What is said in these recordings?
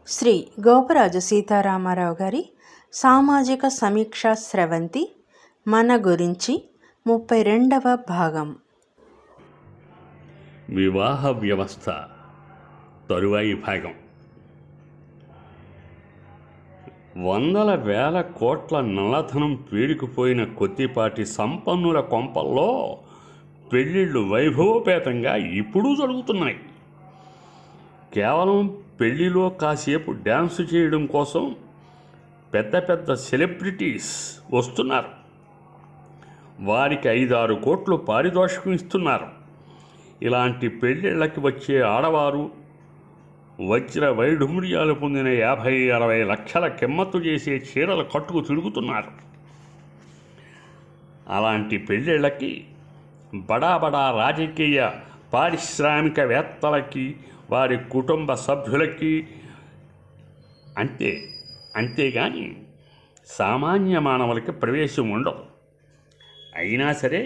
శ్రీ గోపరాజు సీతారామారావు గారి సామాజిక సమీక్ష స్రవంతి మన గురించి 32వ భాగం. వివాహ వ్యవస్థ తరువాయి భాగం. వందల వేల కోట్ల నల్లధనం పేరుకుపోయిన కొద్దిపాటి సంపన్నుల కొంపల్లో పెళ్ళిళ్ళు వైభవోపేతంగా ఇప్పుడు జరుగుతున్నాయి. కేవలం పెళ్లిలో కాసేపు డ్యాన్స్ చేయడం కోసం పెద్ద పెద్ద సెలబ్రిటీస్ వస్తున్నారు. వారికి 5-6 కోట్లు పారితోషికం ఇస్తున్నారు. ఇలాంటి పెళ్ళిళ్ళకి వచ్చే ఆడవారు వజ్ర వైఢూర్యాలు పొందిన 50-60 లక్షల కిమ్మత్తు చేసే చీరలు కట్టుకు తిరుగుతున్నారు. అలాంటి పెళ్ళిళ్ళకి బడా రాజకీయ పారిశ్రామికవేత్తలకి వారి కుటుంబ సభ్యులకి అంతేగాని సామాన్య మానవులకి ప్రవేశం ఉండదు. అయినా సరే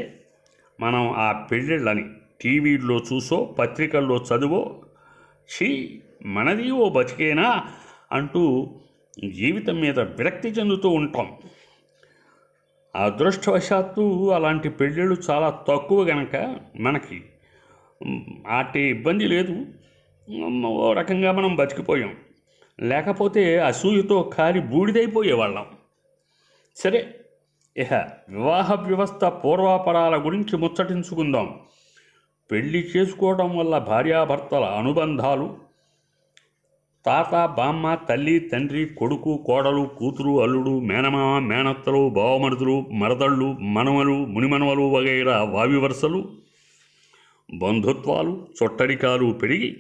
మనం ఆ పెళ్ళిళ్ళని టీవీల్లో చూసో పత్రికల్లో చదువో మనది ఓ బతికేనా అంటూ జీవితం మీద విరక్తి చెందుతూ ఉంటాం. అదృష్టవశాత్తు అలాంటి పెళ్ళిళ్ళు చాలా తక్కువ గనక మనకి ఆటే ఇబ్బంది లేదు. ఓ రకంగా మనం బతికిపోయాం. లేకపోతే అసూయతో కాలి బూడిదైపోయేవాళ్ళం. సరే, ఇహ వివాహ వ్యవస్థ పూర్వాపరాల గురించి ముచ్చటించుకుందాం. పెళ్లి చేసుకోవడం వల్ల భార్యాభర్తల అనుబంధాలు, తాత బామ్మ, తల్లి తండ్రి, కొడుకు కోడలు, కూతురు అల్లుడు, మేనమామ మేనత్తలు, బావమరుదులు, మరదళ్ళు, మనవలు, మునిమనవలు వగైరా వావి వరుసలు, బంధుత్వాలు, చొట్టడికాలు పెరిగి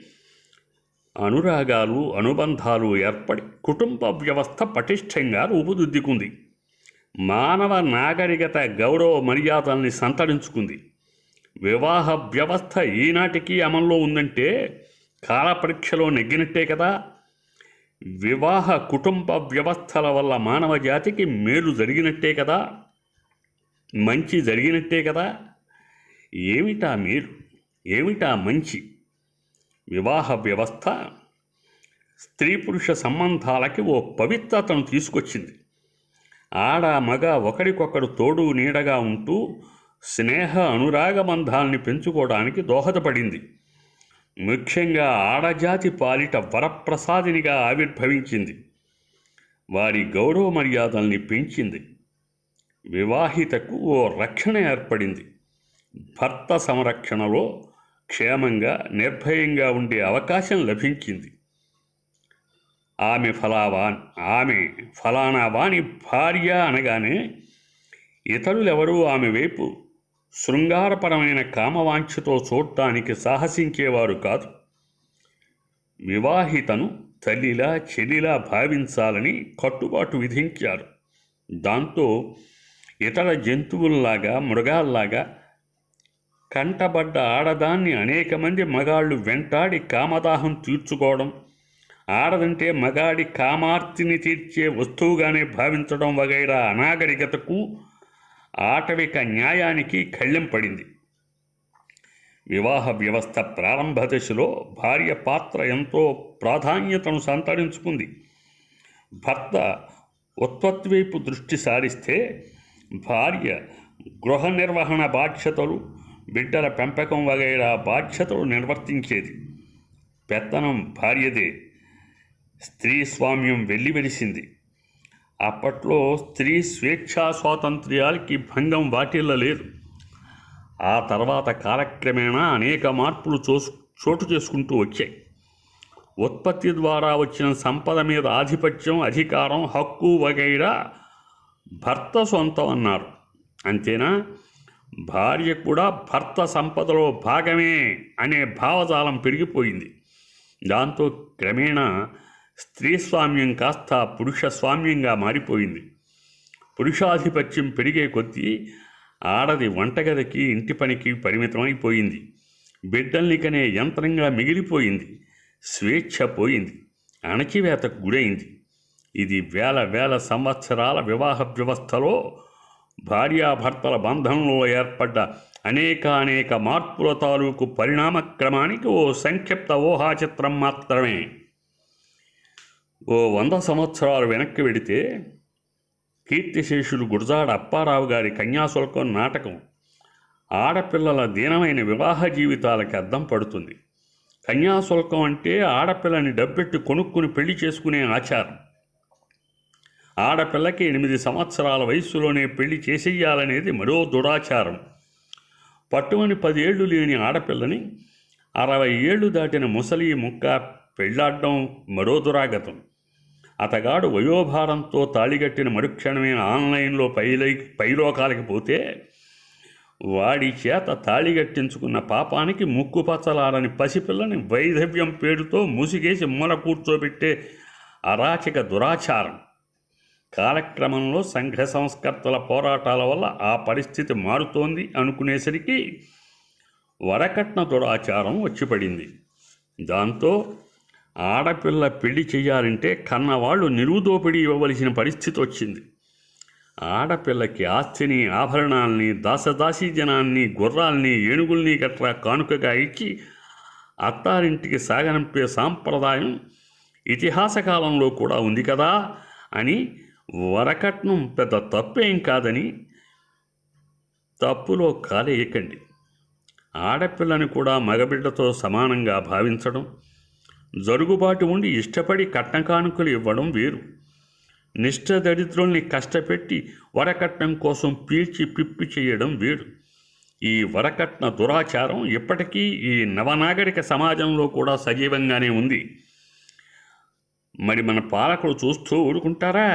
అనురాగాలు అనుబంధాలు ఏర్పడి కుటుంబ వ్యవస్థ పటిష్టంగా రూపుదిద్దుకుంది. మానవ నాగరికత గౌరవ మర్యాదల్ని సంతరించుకుంది. వివాహ వ్యవస్థ ఈనాటికి అమల్లో ఉందంటే కాలపరీక్షలో నెగ్గినట్టే కదా. వివాహ కుటుంబ వ్యవస్థల వల్ల మానవ జాతికి మేలు జరిగినట్టే కదా, మంచి జరిగినట్టే కదా. ఏమిటా మేలు, ఏమిటా మంచి? వివాహ వ్యవస్థ స్త్రీ పురుష సంబంధాలకి ఓ పవిత్రతను తీసుకొచ్చింది. ఆడ మగ ఒకరికొకరు తోడు నీడగా ఉంటూ స్నేహ అనురాగ బంధాల్ని పెంచుకోవడానికి దోహదపడింది. ముఖ్యంగా ఆడజాతి పాలిట వరప్రసాదినిగా ఆవిర్భవించింది. వారి గౌరవ మర్యాదల్ని పెంచింది. వివాహితకు ఓ రక్షణ ఏర్పడింది. భర్త సంరక్షణలో క్షేమంగా నిర్భయంగా ఉండే అవకాశం లభించింది. ఆమె ఫలానా వాని భార్య అనగానే ఇతరులెవరూ ఆమె వైపు శృంగారపరమైన కామవాంఛతో చూడటానికి సాహసించేవారు కాదు. వివాహితను తల్లిలా చెల్లిలా భావించాలని కట్టుబాటు విధించారు. దాంతో ఇతర జంతువుల్లాగా మృగాల్లాగా కంటబడ్డ ఆడదాన్ని అనేక మంది మగాళ్ళు వెంటాడి కామదాహం తీర్చుకోవడం, ఆడదంటే మగాడి కామార్తిని తీర్చే వస్తువుగానే భావించడం వగైరా అనాగరికతకు, ఆటవిక న్యాయానికి కళ్ళెం పడింది. వివాహ వ్యవస్థ ప్రారంభ దశలో భార్య పాత్ర ఎంతో ప్రాధాన్యతను సంతరించుకుంది. భర్త ఉత్పత్తి వైపు దృష్టి సారిస్తే భార్య గృహ నిర్వహణ బాధ్యతలు, బిడ్డల పెంపకం వగైరా బాధ్యతలు నిర్వర్తించేది. పెత్తనం భార్యదే. స్త్రీ స్వామ్యం వెల్లివిరిసింది. అప్పట్లో స్త్రీ స్వేచ్ఛా స్వాతంత్ర్యాలకి భంగం వాటిల్లలేదు. ఆ తర్వాత కాలక్రమేణా అనేక మార్పులు చోటు చేసుకుంటూ వచ్చాయి. ఉత్పత్తి ద్వారా వచ్చిన సంపద మీద ఆధిపత్యం, అధికారం, హక్కు వగైరా భర్త సొంతం అన్నారు. అంతేనా, భార్య కూడా భర్త సంపదలో భాగమే అనే భావజాలం పెరిగిపోయింది. దాంతో క్రమేణా స్త్రీ స్వామ్యం కాస్త పురుష స్వామ్యంగా మారిపోయింది. పురుషాధిపత్యం పెరిగే కొద్దీ ఆడది వంటగదికి, ఇంటి పనికి పరిమితమైపోయింది. బిడ్డల్ని కనే యంత్రంగా మిగిలిపోయింది. స్వేచ్ఛ పోయింది, అణచివేతకు గురైంది. ఇది వేల సంవత్సరాల వివాహ వ్యవస్థలో భార్యాభర్తల బంధంలో ఏర్పడ్డ అనేక మార్పుల తాలూకు పరిణామక్రమానికి ఓ సంక్షిప్త ఊహాచిత్రం మాత్రమే. ఓ 100 సంవత్సరాలు వెనక్కి వెడితే కీర్తిశేషులు గురజాడ అప్పారావు గారి కన్యాశుల్కం నాటకం ఆడపిల్లల దీనమైన వివాహ జీవితాలకి అద్దం పడుతుంది. కన్యాశుల్కం అంటే ఆడపిల్లని డబ్బెట్టి కొనుక్కుని పెళ్లి చేసుకునే ఆచారం. ఆడపిల్లకి 8 సంవత్సరాల వయస్సులోనే పెళ్లి చేసేయాలనేది మరో దురాచారం. పట్టుమని 10 ఏళ్లు లేని ఆడపిల్లని 60 ఏళ్లు దాటిన ముసలి ముక్క పెళ్లాడడం మరో దురాగతం. అతగాడు వయోభారంతో తాళిగట్టిన మరుక్షణమే ఆన్లైన్లో పైలోకాలకి పోతే వాడి చేత తాళిగట్టించుకున్న పాపానికి ముక్కుపచ్చలారని పసిపిల్లని వైధవ్యం పేరుతో ముసిగేసి మూల కూర్చోబెట్టే అరాచక దురాచారం. కాలక్రమంలో సంఘ సంస్కర్తల పోరాటాల వల్ల ఆ పరిస్థితి మారుతోంది అనుకునేసరికి వరకట్న దురాచారం వచ్చిపడింది. దాంతో ఆడపిల్ల పెళ్లి చేయాలంటే కన్నవాళ్ళు నిలువుదోపిడి ఇవ్వవలసిన పరిస్థితి వచ్చింది. ఆడపిల్లకి ఆస్తిని, ఆభరణాల్ని, దాసదాసీ జనాన్ని, గుర్రాల్ని, ఏనుగుల్ని గట్రా కానుకగా ఇచ్చి అత్తారింటికి సాగనంపే సాంప్రదాయం ఇతిహాస కాలంలో కూడా ఉంది కదా అని వరకట్నం పెద్ద తప్పేం కాదని తప్పులో కాలేయకండి. ఆడపిల్లని కూడా మగబిడ్డతో సమానంగా భావించడం, జరుగుబాటు ఉండి ఇష్టపడి కట్న కానుకలు ఇవ్వడం వేరు. నిష్ఠ దరిద్రుల్ని కష్టపెట్టి వరకట్నం కోసం పీల్చి పిప్పి చేయడం వేరు. ఈ వరకట్న దురాచారం ఇప్పటికీ ఈ నవనాగరిక సమాజంలో కూడా సజీవంగానే ఉంది. మరి మన పాలకులు చూస్తూ ఊరుకుంటారా?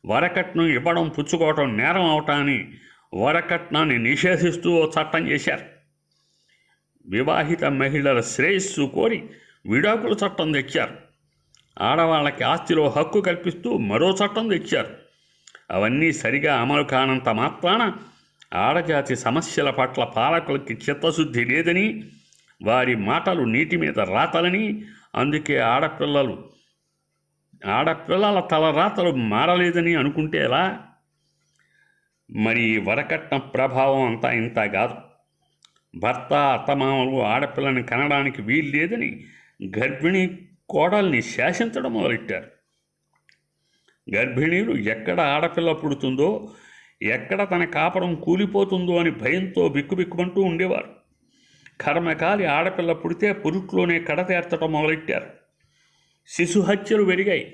వరకట్నం ఇవ్వడం, పుచ్చుకోవడం నేరం అవటాన్ని వరకట్నాన్ని నిషేధిస్తూ ఓ చట్టం చేశారు. వివాహిత మహిళల శ్రేయస్సు కోరి విడాకుల చట్టం తెచ్చారు. ఆడవాళ్ళకి ఆస్తిలో హక్కు కల్పిస్తూ మరో చట్టం తెచ్చారు. అవన్నీ సరిగా అమలు కానంత మాత్రాన ఆడజాతి సమస్యల పట్ల పాలకులకి చిత్తశుద్ధి లేదని, వారి మాటలు నీటి మీద రాతలని, అందుకే ఆడపిల్లల తలరాతలు మారలేదని అనుకుంటే ఎలా? మరి వరకట్న ప్రభావం అంతా ఇంత కాదు. భర్త, అత్తమామలు ఆడపిల్లని కనడానికి వీలు లేదని గర్భిణీ కోడల్ని శాసించడం మొదలెట్టారు. గర్భిణీలు ఎక్కడ ఆడపిల్ల పుడుతుందో, ఎక్కడ తన కాపురం కూలిపోతుందో అని భయంతో బిక్కుబిక్కుమంటూ ఉండేవారు. కర్మకాలి ఆడపిల్ల పుడితే పురుట్లోనే కడతేర్చడం మొదలెట్టారు. శిశు హత్యలు పెరిగాయి.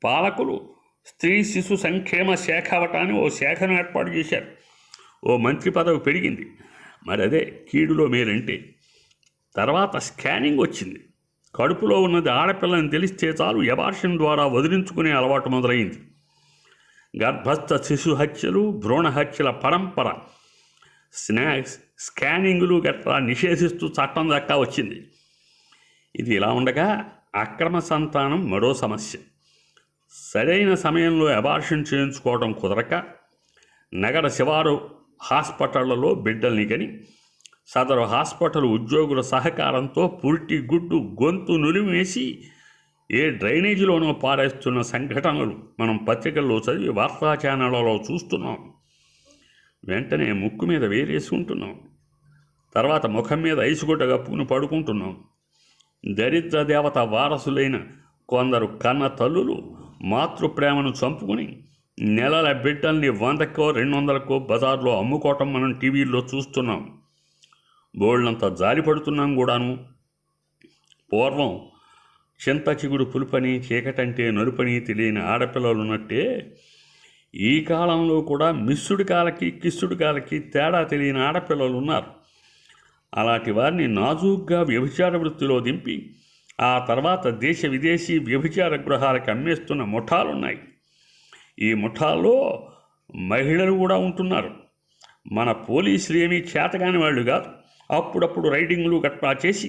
పాలకులు స్త్రీ శిశు సంక్షేమ శాఖ అవటాన్ని ఓ శాఖను ఏర్పాటు చేశారు. ఓ మంత్రి పదవి పెరిగింది. మరి అదే కీడులో మేలంటే. తర్వాత స్కానింగ్ వచ్చింది. కడుపులో ఉన్నది ఆడపిల్లని తెలిస్తే చాలు ఎబార్షన్ ద్వారా వదిలించుకునే అలవాటు మొదలైంది. గర్భస్థ శిశు హత్యలు, భ్రూణ హత్యల పరంపర, స్కానింగులు గట్రా నిషేధిస్తూ చట్టం దాకా వచ్చింది. ఇది ఇలా ఉండగా అక్రమ సంతానం మరో సమస్య. సరైన సమయంలో అబార్షన్ చేయించుకోవడం కుదరక నగర శివారు హాస్పిటళ్లలో బిడ్డల్ని కని సదరు హాస్పిటల్ ఉద్యోగుల సహకారంతో పురిటి గుడ్డు గొంతు నులిమేసి ఏ డ్రైనేజీలోనో పారేస్తున్న సంఘటనలు మనం పత్రికల్లో చదివి వార్తా ఛానళ్లలో చూస్తున్నాం. వెంటనే ముక్కు మీద వేరేసుకుంటున్నాం. తర్వాత ముఖం మీద ఐసుగుడ్డ కప్పుకుని పడుకుంటున్నాం. దరిద్ర దేవత వారసులైన కొందరు కన్న తల్లులు మాతృప్రేమను చంపుకుని నెలల బిడ్డల్ని 100కో 200కో బజార్లో అమ్ముకోవటం మనం టీవీల్లో చూస్తున్నాం. బోళ్ళంత జాలి పడుతున్నాం కూడాను. పూర్వం చింత చిగుడు పులుపని, చీకటంటే నలుపని తెలియని ఆడపిల్లలున్నట్టే ఈ కాలంలో కూడా మిస్సుడి కాలకి కిస్సుడి కాలకి తేడా తెలియని ఆడపిల్లలు ఉన్నారు. అలాంటి వారిని నాజూగ్గా వ్యభిచార వృత్తిలో దింపి ఆ తర్వాత దేశ విదేశీ వ్యభిచార గృహాలకు అమ్మేస్తున్న ముఠాలున్నాయి. ఈ ముఠాల్లో మహిళలు కూడా ఉంటున్నారు. మన పోలీసులు ఏమీ చేతగాని వాళ్ళు కాదు. అప్పుడప్పుడు రైడింగ్లు గట్రా చేసి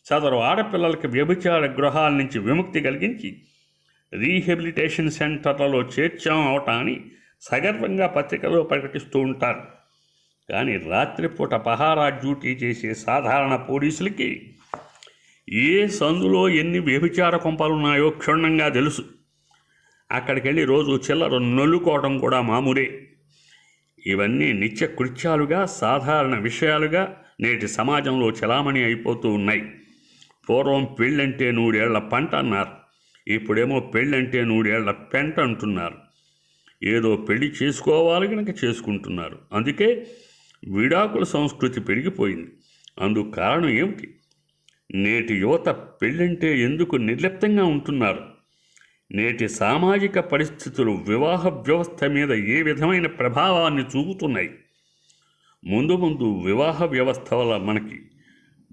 సదరు ఆడపిల్లలకి వ్యభిచార గృహాల నుంచి విముక్తి కలిగించి రీహాబిలిటేషన్ సెంటర్లలో చేర్చాం అవటాన్ని సగర్వంగా పత్రికలో ప్రకటిస్తూ ఉంటారు. కానీ రాత్రిపూట పహారా డ్యూటీ చేసే సాధారణ పోలీసులకి ఏ సందులో ఎన్ని వ్యభిచార కొంపలున్నాయో క్షుణ్ణంగా తెలుసు. అక్కడికి వెళ్ళి రోజు చిల్లర నొల్లుకోవడం కూడా మామూలే. ఇవన్నీ నిత్య కృత్యాలుగా, సాధారణ విషయాలుగా నేటి సమాజంలో చలామణి అయిపోతూ ఉన్నాయి. పూర్వం పెళ్ళంటే 100 ఏళ్ల పంట అన్నారు. ఇప్పుడేమో పెళ్ళంటే 100 ఏళ్ల పెంట అంటున్నారు. ఏదో పెళ్లి చేసుకోవాలి కనుక చేసుకుంటున్నారు. అందుకే విడాకుల సంస్కృతి పెరిగిపోయింది. అందుకు కారణం ఏమిటి? నేటి యువత పెళ్ళంటే ఎందుకు నిర్లిప్తంగా ఉంటున్నారు? నేటి సామాజిక పరిస్థితులు వివాహ వ్యవస్థ మీద ఏ విధమైన ప్రభావాన్ని చూపుతున్నాయి? ముందు ముందు వివాహ వ్యవస్థ వల్ల మనకి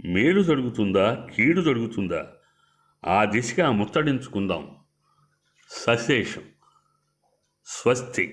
మేలు జరుగుతుందా, కీడు జరుగుతుందా? ఆ దిశగా ముత్తడించుకుందాం. సశేషం. స్వస్తి.